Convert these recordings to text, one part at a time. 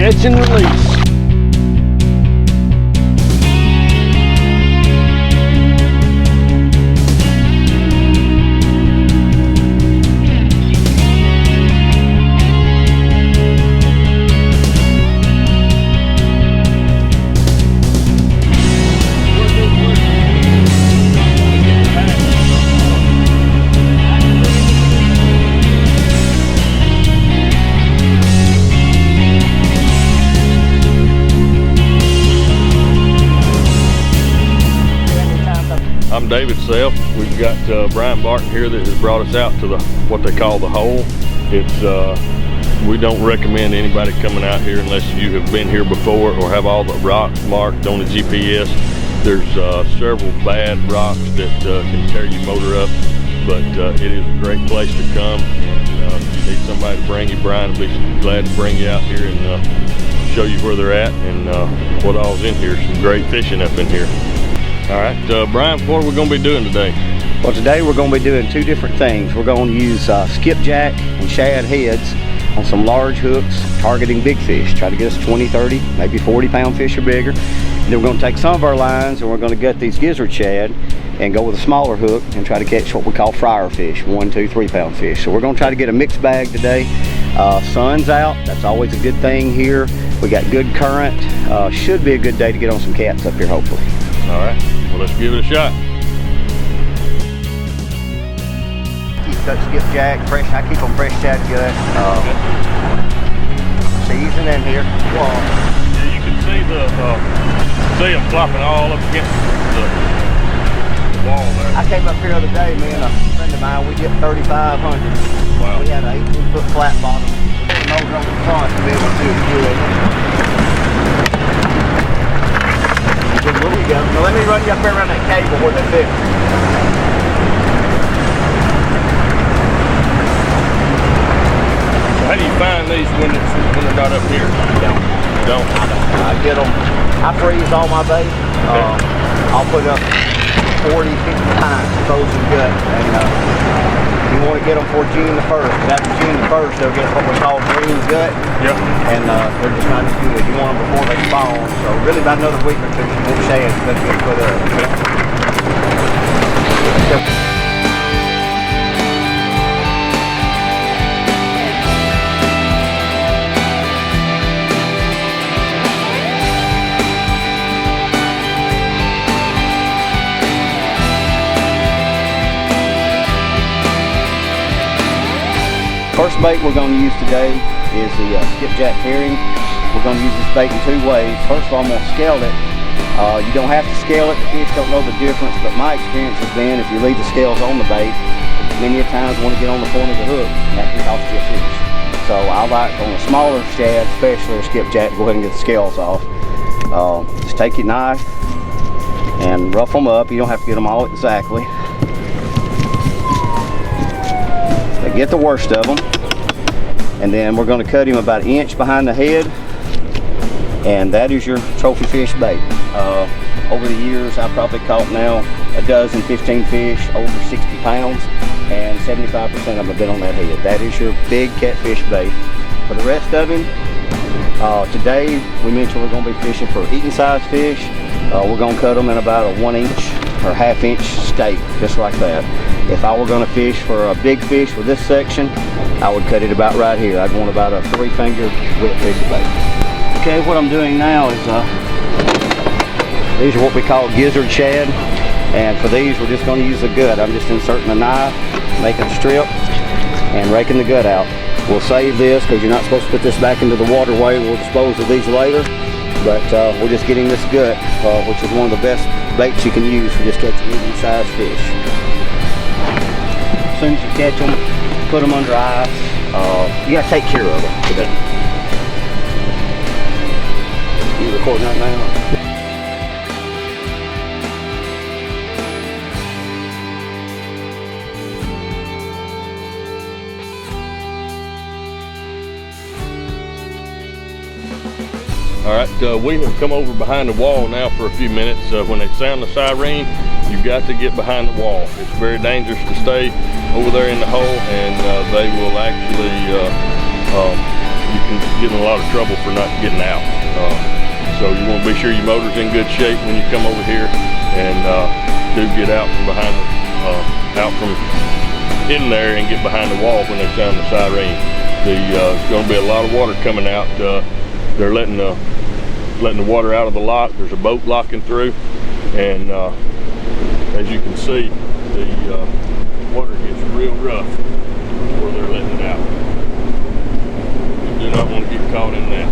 catch and release. I'm David Self. We've got Brian Barton here that has brought us out to what they call the hole. We don't recommend anybody coming out here unless you have been here before or have all the rocks marked on the GPS. There's several bad rocks that can tear your motor up, but it is a great place to come. And if you need somebody to bring you, Brian will be glad to bring you out here and show you where they're at and what all's in here. Some great fishing up in here. All right, Brian, what are we going to be doing today? Well, today we're going to be doing two different things. We're going to use skipjack and shad heads on some large hooks targeting big fish. Try to get us 20, 30, maybe 40-pound fish or bigger. And then we're going to take some of our lines and we're going to gut these gizzard shad and go with a smaller hook and try to catch what we call fryer fish, 1, 2, 3-pound fish. So we're going to try to get a mixed bag today. Sun's out, that's always a good thing here. We got good current. Should be a good day to get on some cats up here, hopefully. All right, well, let's give it a shot. Keep that skipjack fresh. I keep them fresh shad gut. Season in here. Yeah, you can see them flopping all up against the wall there. I came up here the other day, me and a friend of mine, we get 3,500. Wow. We had an 18-foot flat bottom. The nose on the front to be able to do it. Where we go. Now let me run you up there around that cable where they fit. So how do you find these when they're not up here? You don't. I get them. I freeze all my bait. I'll put up 40, 50 times frozen gut. And you want to get them for June the 1st. After June the 1st, they'll get what we call green gut. Yep. And they're just not as good. You want them before they spawn. So really about another week or two, you won't shad. That's good for the. First bait we're going to use today is the skipjack herring. We're going to use this bait in two ways. First of all, I'm going to scale it. You don't have to scale it. The fish don't know the difference, but my experience has been if you leave the scales on the bait, many a times when you get on the point of the hook, that can cost you a fish. So I like on a smaller shad, especially a skipjack, to go ahead and get the scales off. Just take your knife and rough them up. You don't have to get them all exactly. Get the worst of them, and then we're going to cut him about 1 inch behind the head, and that is your trophy fish bait. Over the years I've probably caught now a dozen, 15 fish over 60 pounds, and 75% of them have been on that head. That is your big catfish bait. For the rest of him, today we mentioned we're going to be fishing for eating size fish. We're going to cut them in about a 1 inch or ½ inch steak, just like that. If I were going to fish for a big fish with this section, I would cut it about right here. I'd want about a 3-finger wet fish bait. Okay, what I'm doing now is these are what we call gizzard shad, and for these we're just going to use the gut. I'm just inserting a knife, making a strip, and raking the gut out. We'll save this because you're not supposed to put this back into the waterway. We'll dispose of these later, but we're just getting this gut, which is one of the best baits you can use for just catching medium-sized fish. As soon as you catch them, put them under ice. You got to take care of them today. You recording that now? All right, we have come over behind the wall now for a few minutes. When they sound the siren, you've got to get behind the wall. It's very dangerous to stay over there in the hole, and they will actually you can get in a lot of trouble for not getting out. So you want to be sure your motor's in good shape when you come over here, and do get out from behind, out from in there and get behind the wall when they sound the siren. There's going to be a lot of water coming out. They're letting the water out of the lock. There's a boat locking through, and as you can see, the water gets real rough where they're letting it out. You do not want to get caught in that.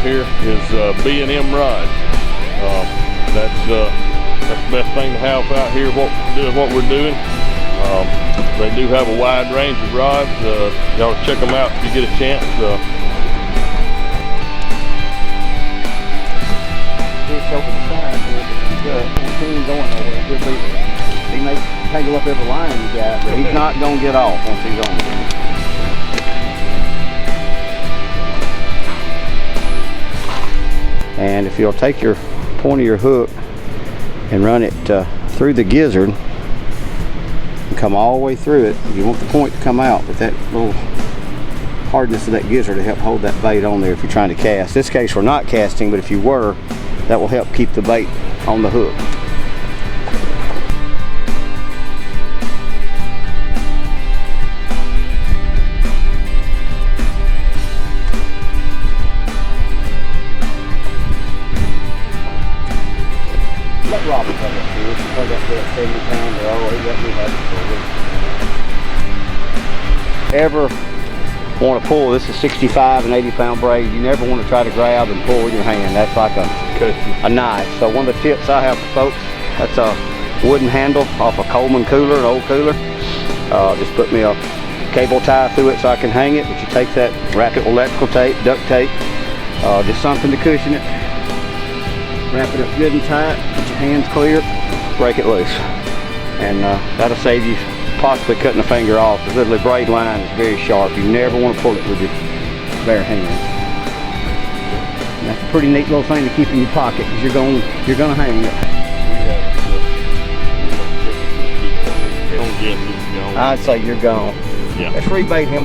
Here is B&M rod. That's the best thing to have out here. What we're doing. They do have a wide range of rods. Y'all check them out if you get a chance. Fish over the side here, but he ain't going nowhere. He may tangle up every line you got, but he's not going to get off once he's on there. And if you'll take your point of your hook and run it through the gizzard and come all the way through it, you want the point to come out, but that little hardness of that gizzard to help hold that bait on there if you're trying to cast. In this case we're not casting, but if you were, that will help keep the bait on the hook. Let Robert come up here. She put up that 70 pounder. Oh, he let me have it for a week. Ever want to pull, this is 65 and 80 pound braid. You never want to try to grab and pull with your hand. That's like a knife. So one of the tips I have for folks, that's a wooden handle off a Coleman cooler, an old cooler. Just put me a cable tie through it so I can hang it. But you take that, wrap it with electrical tape, duct tape, just something to cushion it. Wrap it up good and tight, get your hands clear, break it loose. And that'll save you possibly cutting a finger off, because literally braid line is very sharp. You never want to pull it with your bare hands. And that's a pretty neat little thing to keep in your pocket, because you're gonna hang it. I'd say you're gone. Yeah. Let's rebait him.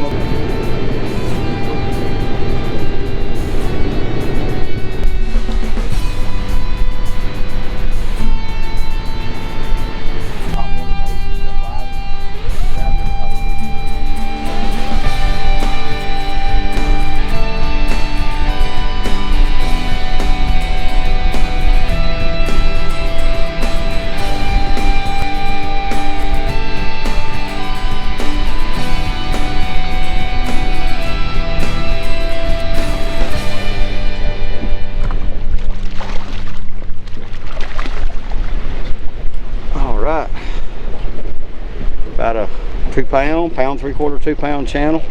About a 2 pound, pound 3/4, 2 pound channel.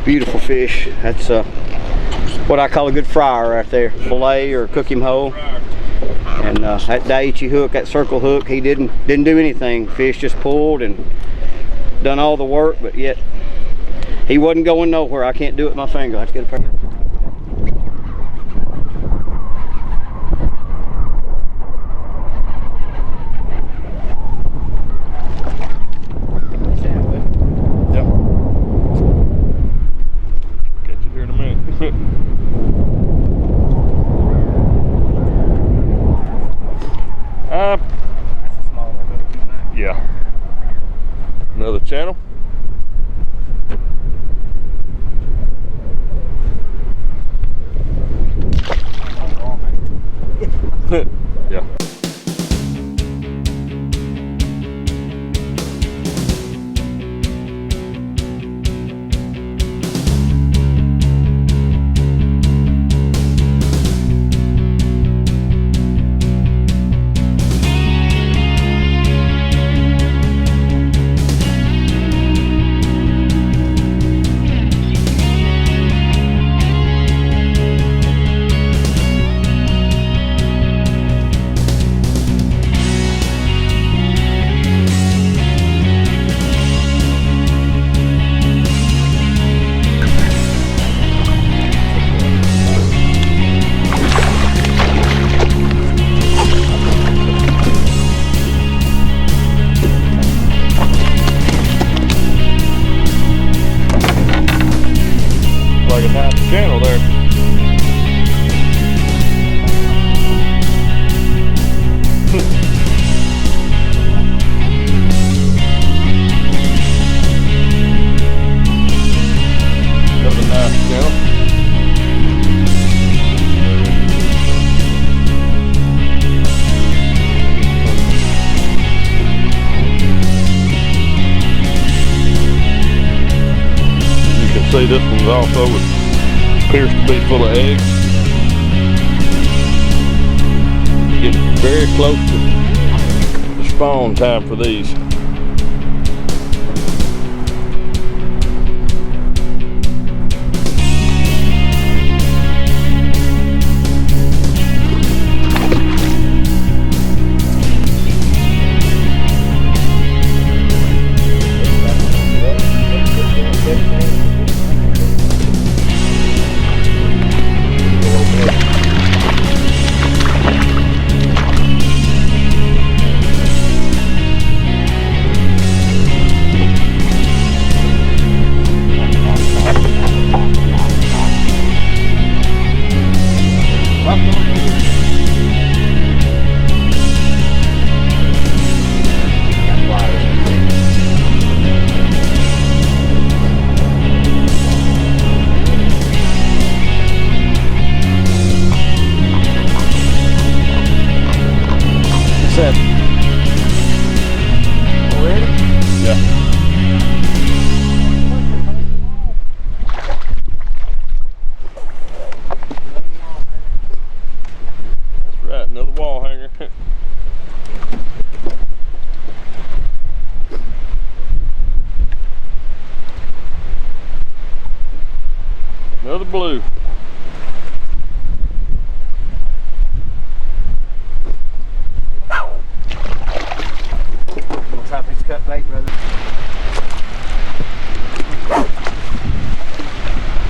Beautiful fish. That's what I call a good fryer right there. Fillet or cook him whole. And that Daiichi hook, that circle hook, he didn't do anything. Fish just pulled and done all the work, but yet he wasn't going nowhere. I can't do it with my finger. I have to get a pair. Yeah. Another channel. Yeah. see this one's also appears to be full of eggs. Getting very close to the spawn time for these. Already? Yeah. That's right, another wall hanger. Another blue. Southeast cut bait, brother.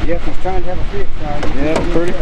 Jeff was trying to have a fish tonight. Yeah, pretty.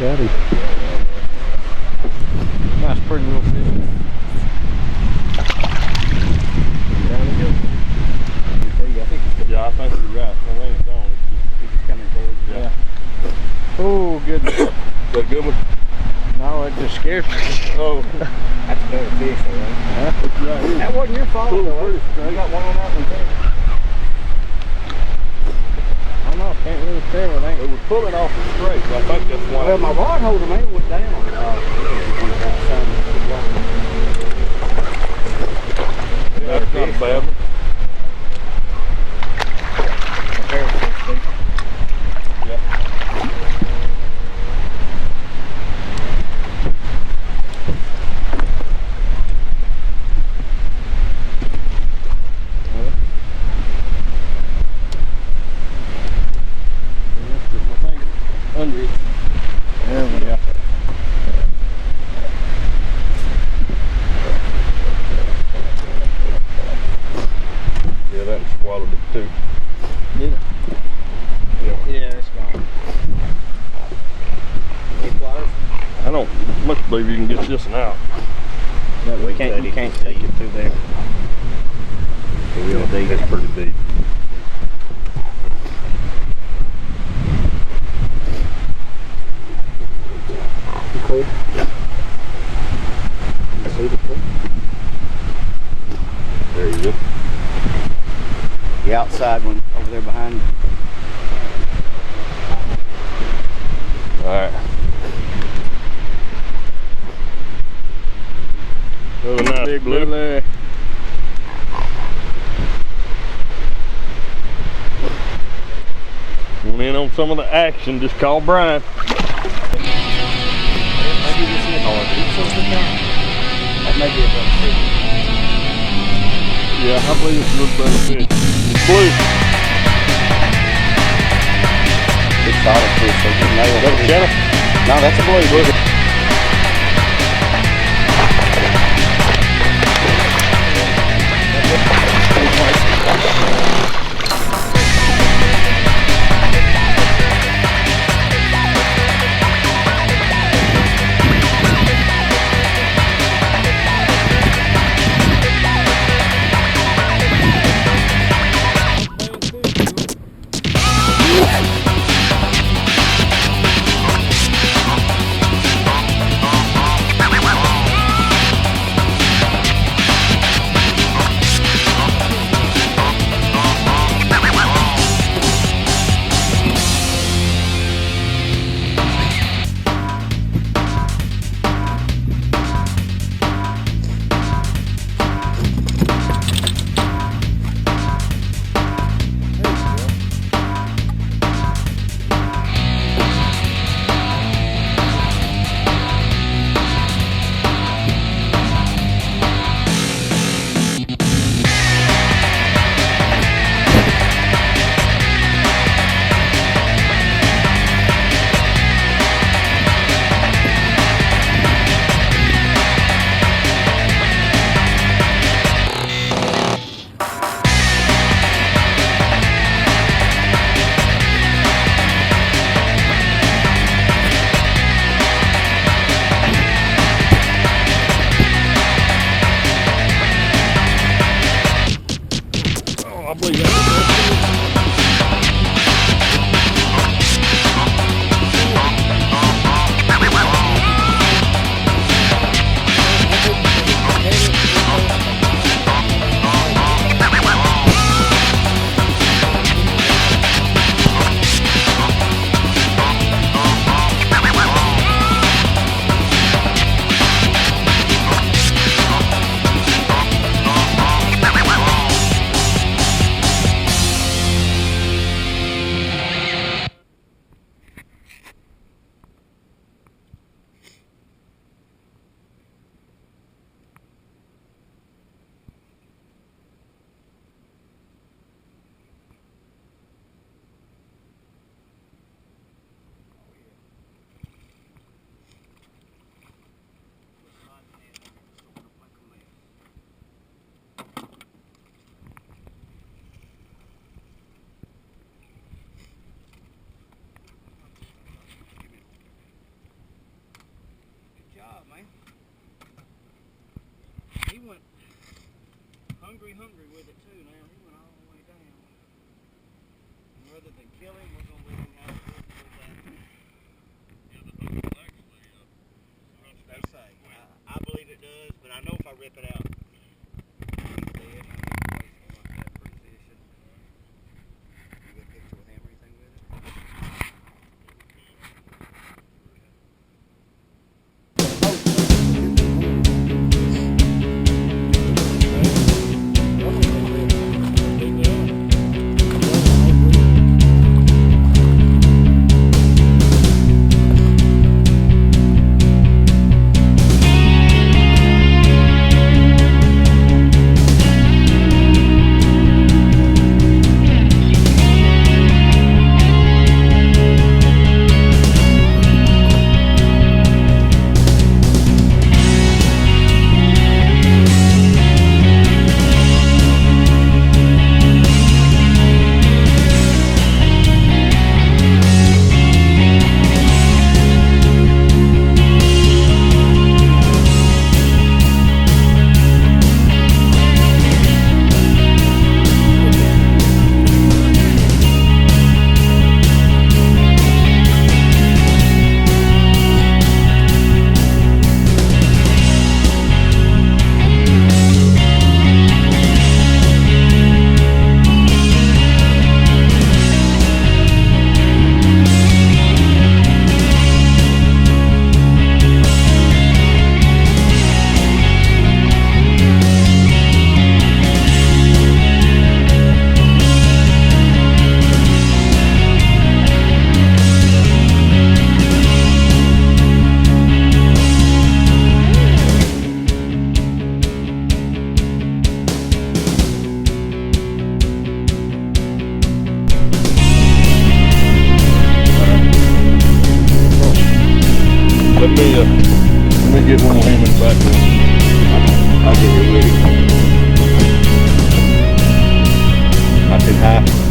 Got him. Nice, pretty little fish. Down he goes. I think he's Yeah, I think you're right. I think it's on. just coming towards you. Yeah. Oh, goodness. Is that a good one? No, it just scared me. Oh, That's a better fish, though, right? Huh? that's right. That wasn't your fault, though. You got one on that one, too. I don't know, I can't really tell. It ain't. It was pulling off the straight. I think that's why. Well, my rod holder, man, went down. That's not a bad one. Yeah. Under it. There we go. Yeah, that swallowed it too. Did it? Yeah. Yeah, it's gone. Any pliers? I don't much believe you can get this one out. No, you can't take it through there. Real deep. It's pretty deep. Clear? Yeah. You see the clear? There you go. The outside one over there behind you. All right. Another nice Big blue. blue. Want in on some of the action, just call Brian. Maybe this is hard. That may be a better fish. Yeah, I believe it's a little better fish. Blue. Big solid fish, so you nailed That a it. channel? No, that's a blue. went hungry with it too now. He went all the way down. And rather than kill him, we're going to let him have it. They say. I believe it does, but I know if I rip it out, he's dead. Pretty fishing. You got a picture with him or anything with it? Let me get one of them in the back there. I'll get it with you. I said hi.